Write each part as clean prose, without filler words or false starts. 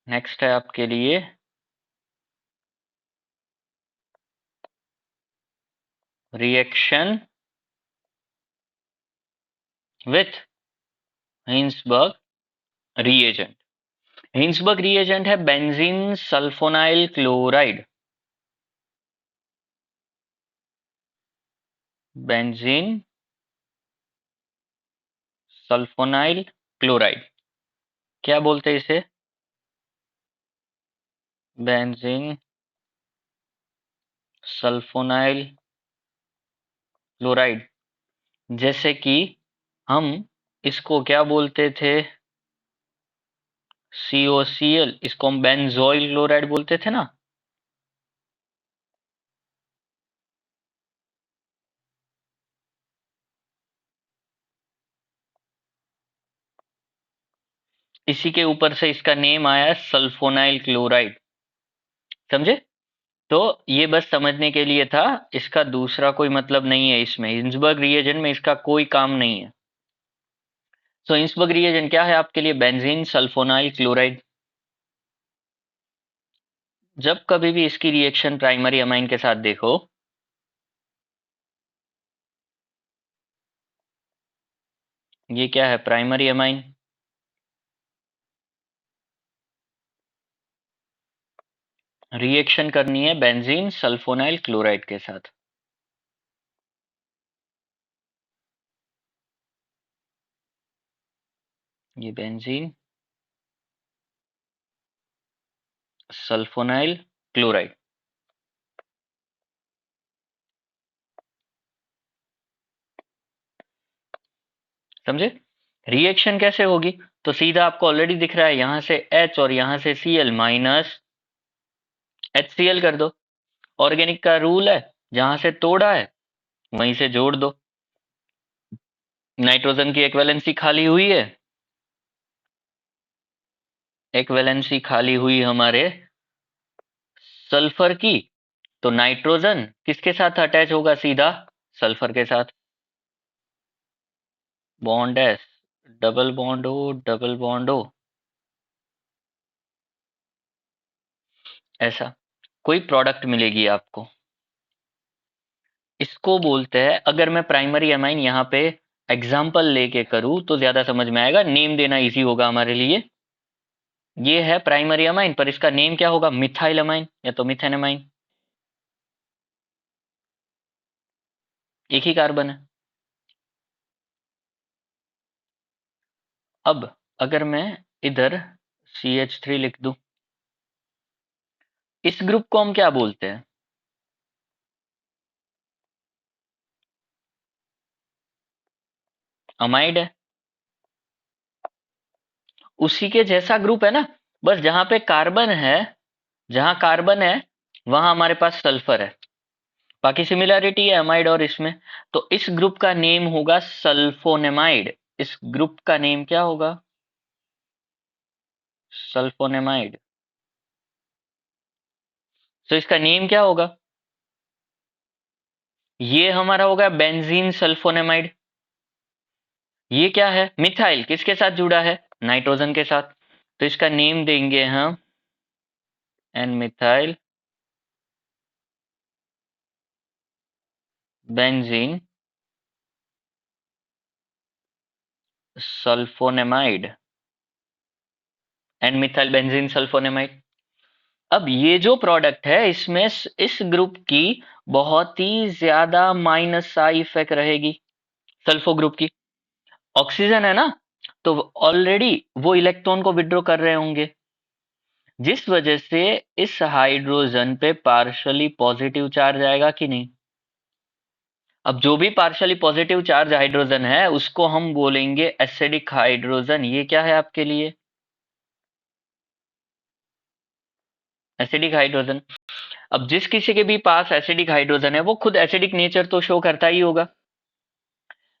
Next है आपके लिए reaction with Hinsberg reagent. Hinsberg reagent है benzene sulphonyl chloride. Benzene sulphonyl chloride क्या बोलते हैं इसे? Benzene sulphonyl chloride. जैसे कि हम इसको क्या बोलते थे? COCl, इसको हम बेंजोइल क्लोराइड बोलते थे ना। इसी के ऊपर से इसका नेम आया है सल्फोनाइल क्लोराइड। समझे? तो ये बस समझने के लिए था, इसका दूसरा कोई मतलब नहीं है इसमें। हिंसबर्ग रिएजेंट में इसका कोई काम नहीं है। सो हिंसबर्ग रिएजेंट क्या है आपके लिए? Benzene sulphonyl chloride. जब कभी भी इसकी रिएक्शन प्राइमरी अमाइन के साथ देखो, ये क्या है? Primary amine. रिएक्शन करनी है बेंजीन सल्फोनाइल क्लोराइड के साथ। ये बेंजीन सल्फोनाइल क्लोराइड। समझे? रिएक्शन कैसे होगी? तो सीधा आपको ऑलरेडी दिख रहा है, यहां से H और यहां से Cl माइनस HCl कर दो। ऑर्गेनिक का रूल है, जहां से तोड़ा है वहीं से जोड़ दो। नाइट्रोजन की एक वैलेंसी खाली हुई है, एक वैलेंसी खाली हुई हमारे सल्फर की। तो नाइट्रोजन किसके साथ अटैच होगा? सीधा सल्फर के साथ। बॉन्ड एस, डबल बॉन्ड हो, डबल बॉन्ड हो, ऐसा कोई प्रोडक्ट मिलेगी आपको। इसको बोलते हैं, अगर मैं प्राइमरी एमाइन यहाँ पे एग्जाम्पल लेके करूँ तो ज्यादा समझ में आएगा, नेम देना इजी होगा हमारे लिए। ये है प्राइमरी अमाइन, पर इसका नेम क्या होगा? मिथाइल अमाइन या तो मिथेन अमाइन। एक ही कार्बन है। अब अगर मैं इधर CH3 लिख दूं, इस ग्रुप को हम क्या बोलते हैं? अमाइड है। उसी के जैसा ग्रुप है ना, बस जहां पे कार्बन है, जहां कार्बन है वहां हमारे पास सल्फर है। बाकी सिमिलैरिटी है अमाइड और इसमें। तो इस ग्रुप का नेम होगा सल्फोनेमाइड। इस ग्रुप का नेम क्या होगा? सल्फोनेमाइड। तो इसका नेम क्या होगा? ये हमारा होगा बेंजीन सल्फोनेमाइड। ये क्या है? मिथाइल किसके साथ जुड़ा है? नाइट्रोजन के साथ। तो इसका नेम देंगे हम N methyl benzene sulphonamide. N methyl benzene sulphonamide. अब ये जो प्रोडक्ट है इसमें इस ग्रुप की बहुत ही ज्यादा माइनस साई इफेक्ट रहेगी, सल्फो ग्रुप की। ऑक्सीजन है ना, तो ऑलरेडी वो इलेक्ट्रॉन को विड्रॉ कर रहे होंगे, जिस वजह से इस हाइड्रोजन पे पार्शली पॉजिटिव चार्ज आएगा कि नहीं? अब जो भी पार्शली पॉजिटिव चार्ज हाइड्रोजन है उसको हम बोलेंगे एसिडिक हाइड्रोजन। ये क्या है आपके लिए? Acidic hydrogen. अब जिस किसी के भी पास एसिडिक हाइड्रोजन है वो खुद एसिडिक नेचर तो शो करता ही होगा।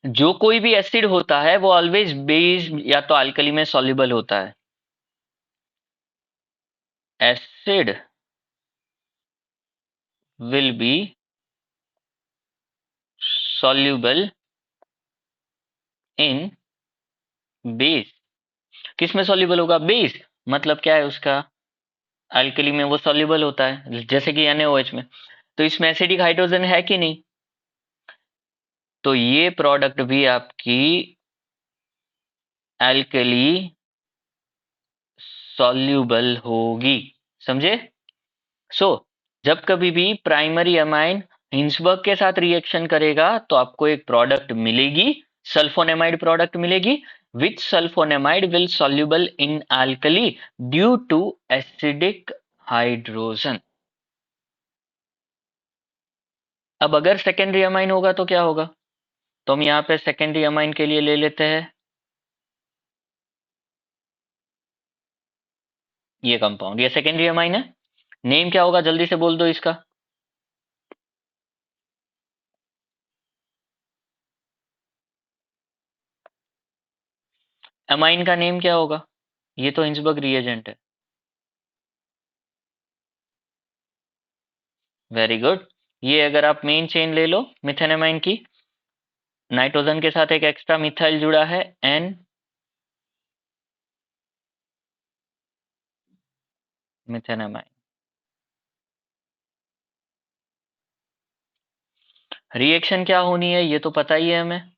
जो कोई भी एसिड होता है वो ऑलवेज बेस या तो अल्कली में सॉल्युबल होता है। Acid will be soluble in base. किस में सॉल्युबल होगा? बेस। मतलब क्या है उसका? अल्कली में वो सॉल्युबल होता है, जैसे कि NaOH में। तो इसमें एसिडिक हाइड्रोजन है कि नहीं? तो ये प्रोडक्ट भी आपकी अल्कली सॉल्युबल होगी, समझे? सो जब कभी भी प्राइमरी अमाइन हिंसबर्ग के साथ रिएक्शन करेगा तो आपको एक प्रोडक्ट मिलेगी, सल्फोनेमाइड प्रोडक्ट मिलेगी, which sulphonamide will soluble in alkali due to acidic hydrogen. अब अगर सेकेंडरी अमाइन होगा तो क्या होगा? तो हम यहाँ पे सेकेंडरी अमाइन के लिए ले लेते हैं ये कंपाउंड, ये सेकेंडरी अमाइन है। नेम क्या होगा, जल्दी से बोल दो इसका। अमाइन का नेम क्या होगा? ये तो हिंसबर्ग रिएजेंट है। Very good. ये अगर आप मेन चेन ले लो मिथेनामाइन की, नाइट्रोजन के साथ एक एक्स्ट्रा मिथाइल जुड़ा है, एन मिथेनामाइन। रिएक्शन क्या होनी है ये तो पता ही है हमें।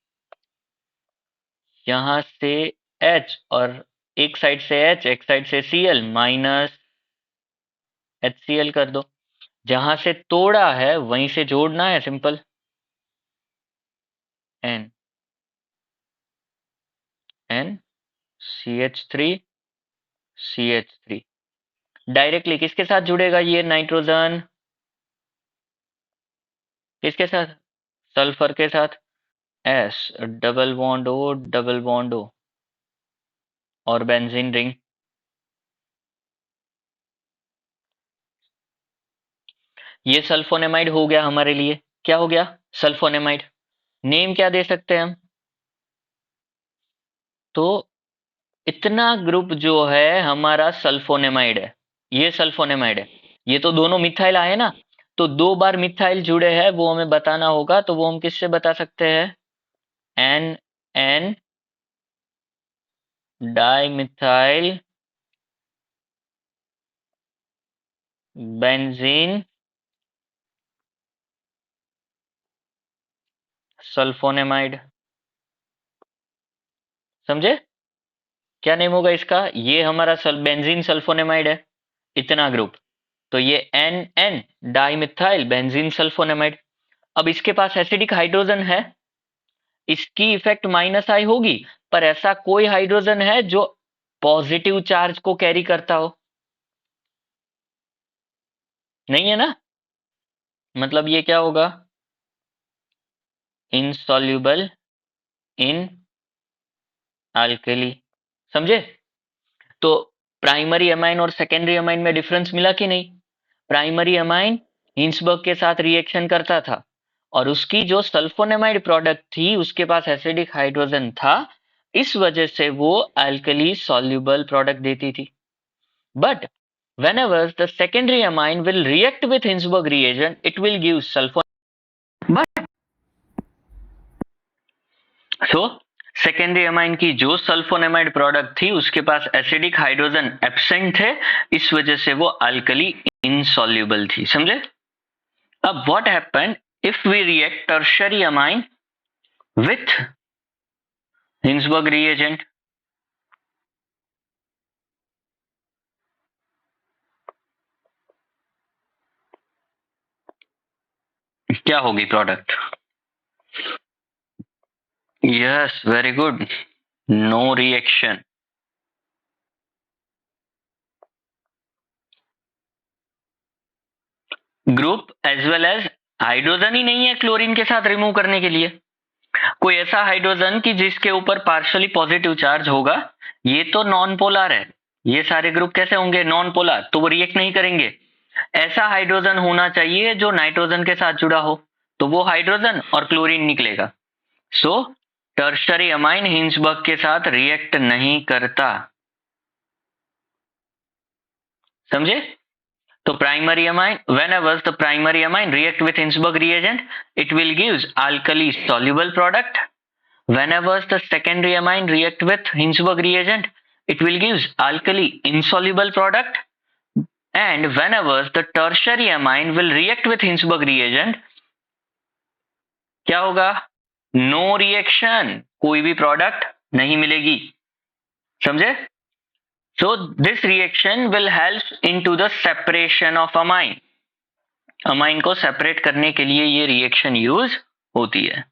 यहां से H और एक साइड से H, एक साइड से Cl माइनस HCl कर दो। जहां से तोड़ा है वहीं से जोड़ना है, simple. N N CH3 CH3। Directly किसके साथ जुड़ेगा ये नाइट्रोजन? किसके साथ? सल्फर के साथ। S double bond O double bond O और बेंजीन रिंग। ये सल्फोनेमाइड हो गया हमारे लिए। क्या हो गया? सल्फोनेमाइड। नेम क्या दे सकते हैं हम? तो इतना ग्रुप जो है हमारा सल्फोनेमाइड है, ये सल्फोनेमाइड है। ये तो दोनों मिथाइल आए ना, तो दो बार मिथाइल जुड़े हैं वो हमें बताना होगा। तो वो हम किससे बता सकते हैं? N N dimethyl benzene sulphonamide. समझे? क्या नेम होगा इसका? ये हमारा बेंजीन सल्फोनेमाइड है, इतना ग्रुप। तो ये N N dimethyl benzene sulphonamide. अब इसके पास एसिडिक हाइड्रोजन है, इसकी इफेक्ट माइनस आई होगी, पर ऐसा कोई हाइड्रोजन है जो पॉजिटिव चार्ज को कैरी करता हो? नहीं है ना। मतलब ये क्या होगा? Insoluble in alkali. समझे? तो प्राइमरी अमाइन और सेकेंडरी अमाइन में डिफरेंस मिला कि नहीं? प्राइमरी अमाइन हिंसबर्ग के साथ रिएक्शन करता था और उसकी जो सल्फोनेमाइड प्रोडक्ट थी उसके पास एसिडिक हाइड्रोजन था, इस वजह से वो अल्कली सॉल्युबल प्रोडक्ट देती थी। But whenever the secondary amine will react with Hinsberg reagent, it will give sulfur. But so secondary amine की जो सल्फोनेमाइड प्रोडक्ट थी उसके पास एसिडिक हाइड्रोजन एब्सेंट थे, इस वजह से वो अल्कली इनसॉल्युबल थी। समझे? अब what happened if we react tertiary amine with Hinsberg reagent? क्या होगी product? Yes, very good, no reaction. Group as well as hydrogen ही नहीं है क्लोरीन के साथ रिमूव करने के लिए। कोई ऐसा हाइड्रोजन कि जिसके ऊपर पार्शियली पॉजिटिव चार्ज होगा, ये तो नॉन पोलर है। ये सारे ग्रुप कैसे होंगे? नॉन पोलर, तो वो रिएक्ट नहीं करेंगे। ऐसा हाइड्रोजन होना चाहिए जो नाइट्रोजन के साथ जुड़ा हो, तो वो हाइड्रोजन और क्लोरीन निकलेगा। सो टर्शरी अमाइन हिंसबर्ग के साथ रिएक्ट नहीं करता। समझे? तो primary amine, whenever the primary amine react with Hinsberg reagent, it will gives alkali soluble product. Whenever the secondary amine react with Hinsberg reagent, it will gives alkali insoluble product. and whenever the tertiary amine will react with Hinsberg reagent, क्या होगा? No reaction, कोई भी product नहीं मिलेगी, समझे? So this reaction will help into the separation of amine. Amine को separate करने के लिए ये रिएक्शन यूज होती है।